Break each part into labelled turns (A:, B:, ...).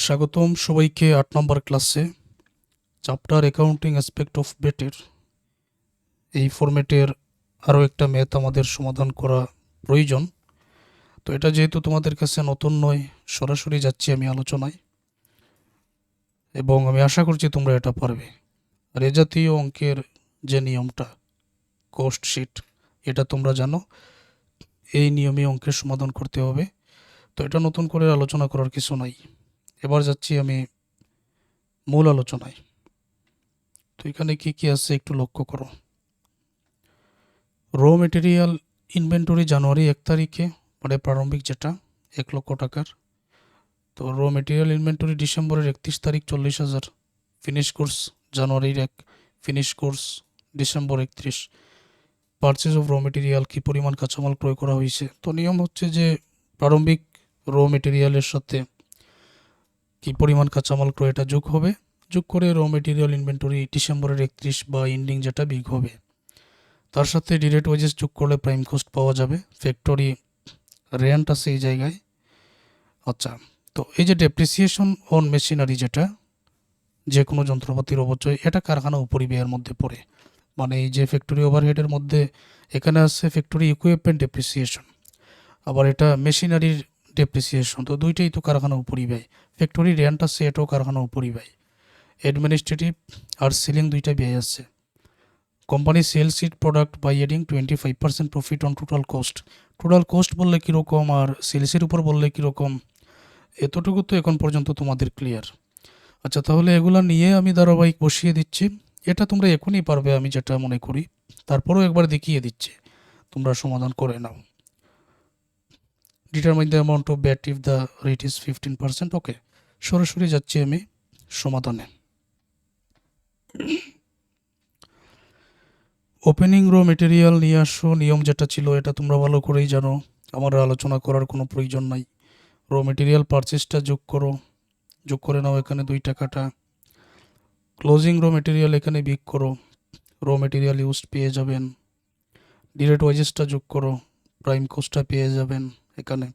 A: স্বাগতম সবাইকে ৮ নম্বর ক্লাসে চ্যাপ্টার অ্যাকাউন্টিং অ্যাসপেক্ট অফ বেটের এই ফরম্যাটের আরও একটা ম্যাথ আমাদের সমাধান করা প্রয়োজন। তো এটা যেহেতু তোমাদের কাছে নতুন নয়, সরাসরি যাচ্ছি আমি আলোচনায় এবং আমি আশা করছি তোমরা এটা পারবে। আর এ জাতীয় অঙ্কের যে নিয়মটা কস্ট শিট, এটা তোমরা জানো, এই নিয়মে অঙ্কের সমাধান করতে হবে। তো এটা নতুন করে আলোচনা করার কিছু নাই। এবার যাচ্ছি আমি মূল আলোচনায়। তো এখানে কি কি আছে একটু লক্ষ্য করো। র মেটেরিয়াল ইনভেন্টরি জানুয়ারি 1 তারিখে, মানে প্রারম্ভিক যেটা 1 লক্ষ টাকার। তো র মেটেরিয়াল ইনভেন্টরি ডিসেম্বরের 31 তারিখ 40,000। ফিনিশ কোর্স জানুয়ারির 1, finish course December 31। Purchase of raw material, কী পরিমাণ কাঁচামাল ক্রয় করা হয়েছে। তো নিয়ম হচ্ছে যে প্রারম্ভিক র মেটেরিয়ালের সাথে কী পরিমাণ কাঁচামাল ক্রয় এটা যোগ হবে, যোগ করে র মেটেরিয়াল ইনভেন্টরি ডিসেম্বরের 31 বা এন্ডিং যেটা বিগ হবে। তার সাথে ডিরেক্ট ওয়েজেস যোগ করলে প্রাইম কস্ট পাওয়া যাবে। ফ্যাক্টরি রেন্ট আছে এই জায়গায়। আচ্ছা, তো এই যে ডেপ্রিসিয়েশন অন মেশিনারি, যেটা যে কোনো যন্ত্রপাতির অপচয়, এটা কারখানা উপরিব্যয়ের মধ্যে পড়ে। মানে এই যে ফ্যাক্টরি ওভারহেডের মধ্যে এখানে আছে ফ্যাক্টরি ইকুইপমেন্ট ডেপ্রিসিয়েশন, আবার এটা মেশিনারির ডেপ্রিসিয়েশন। তো দুইটাই তো কারখানা উপরিব্যয়। ফ্যাক্টরি রেন্ট আছে, এটাও কারখানা উপরিব্যয়। অ্যাডমিনিস্ট্রেটিভ আর সেলিং দুইটা ব্যয় আছে। Company sells it product by adding 25% profit on total cost. Total cost বললে কীরকম আর সেলসের উপর বললে কীরকম, এতটুকু তো এখন পর্যন্ত তোমাদের ক্লিয়ার। আচ্ছা, তাহলে এগুলা নিয়ে আমি ধারাবাহিক বসিয়ে দিচ্ছি। এটা তোমরা এখনই পারবে আমি যেটা মনে করি, তারপরেও একবার দেখিয়ে দিচ্ছি, তোমরা সমাধান করে নাও। Determine the amount of VAT if the rate is 15%। Okay, সরাসরি যাচ্ছি আমি সমাধানে। ওপেনিং র মেটেরিয়াল নিয়ে আসো। নিয়ম যেটা ছিল এটা তোমরা ভালো করেই জানো, আমার আলোচনা করার কোনো প্রয়োজন নাই। র মেটেরিয়াল পারচেসটা যোগ করো, যোগ করে নাও এখানে 2 টাকাটা। ক্লোজিং র মেটেরিয়াল এখানে বিগ করো, র মেটেরিয়াল ইউজড পেয়ে যাবেন। ডিরেক্ট ওয়েজেসটা যোগ করো, প্রাইম কস্টটা পেয়ে যাবেন এখানে।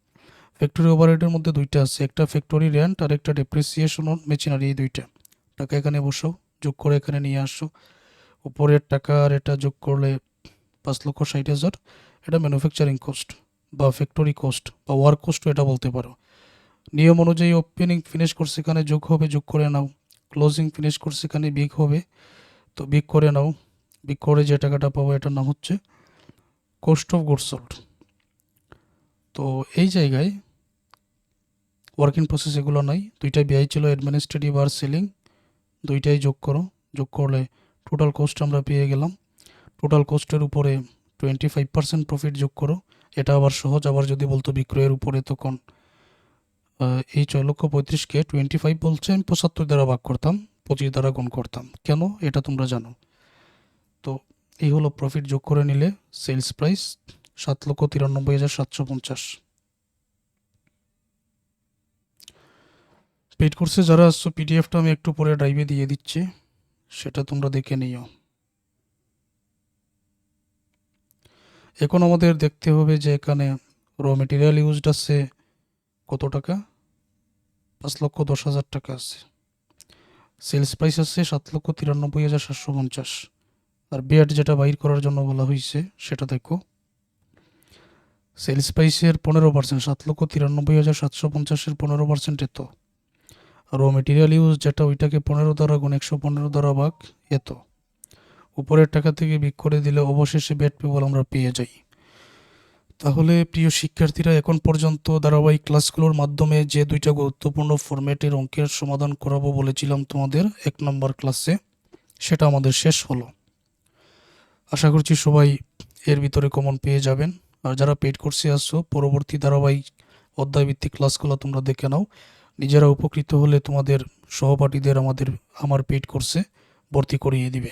A: ফ্যাক্টরি ওভারহেডের মধ্যে দুইটা আছে, একটা ফ্যাক্টরি রেন্ট আর একটা ডেপ্রিসিয়েশন অন মেশিনারি। এই দুইটা টাকা এখানে বসো, যোগ করে এখানে নিয়ে আসো। উপরের টাকা আর এটা যোগ করলে 5,60,000। এটা ম্যানুফ্যাকচারিং কস্ট বা ফ্যাক্টরি কস্ট বা ওয়ার্ক কস্টও এটা বলতে পারো। নিয়ম অনুযায়ী ওপেনিং ফিনিশ কোর্স এখানে যোগ হবে, যোগ করে নাও। ক্লোজিং ফিনিশ কোর্স এখানে বিগ হবে, তো বিগ করে নাও। বিগ করে যে টাকাটা পাবো এটার নাম হচ্ছে কোস্ট অফ গুডস সোল্ড। তো এই জায়গায় ওয়ার্ক ইন প্রসেস এগুলো নাই, দুইটাই ব্যয় ছিল, অ্যাডমিনিস্ট্রেটিভ আর সেলিং, দুইটাই যোগ করো। যোগ করলে টোটাল কোস্ট আমরা পেয়ে গেলাম। টোটাল কোস্টের উপরে 25% প্রফিট যোগ করো। এটা আবার সহজ, আবার যদি বলতো বিক্রয়ের উপরে, তখন এই 4,35,000-কে 25 বলছে, আমি 75 দ্বারা ভাগ করতাম, 25 দ্বারা গুণ করতাম। কেন এটা তোমরা জানো। তো এই হলো প্রফিট। যোগ করে নিলে সেলস প্রাইস 7,93,750। পেইড কোর্সে যারা আসছো, পিডিএফটা আমি একটু পরে ড্রাইভে দিয়ে দিচ্ছি, সেটা তোমরা দেখে নিও। এখন আমাদের দেখতে হবে যে এখানে র মেটেরিয়াল ইউজড আছে কত টাকা, 5,10,000 টাকা আছে। সেলস প্রাইস আছে 7,93,750। আর ব্যাট যেটা বাইর করার জন্য বলা হয়েছে সেটা দেখো, সেলস প্রাইসের 15%, 7,93,750-এর 15% এত। আর র মেটেরিয়াল ইউজ যেটা, ওইটাকে 15 দ্বারা গুণ 115 দ্বারা ভাগ এত। উপরের টাকা থেকে বিক করে দিলে অবশেষে ব্যাট পেবল আমরা পেয়ে যাই। তাহলে প্রিয় শিক্ষার্থীরা, এখন পর্যন্ত ধারাবাহিক ক্লাসগুলোর মাধ্যমে যে দুইটা গুরুত্বপূর্ণ ফরম্যাটের অঙ্কের সমাধান করাবো বলেছিলাম তোমাদের 1 নম্বর ক্লাসে, সেটা আমাদের শেষ হলো। আশা করছি সবাই এর ভিতরে কমন পেয়ে যাবেন। আর যারা পেইড কোর্সে আসছো, পরবর্তী ধারাবাহিক অধ্যায়ভিত্তিক ক্লাসগুলো তোমরা দেখে নাও। নিজেরা উপকৃত হলে তোমাদের সহপাঠীদের আমার পেইড কোর্সে ভর্তি করিয়ে দিবে।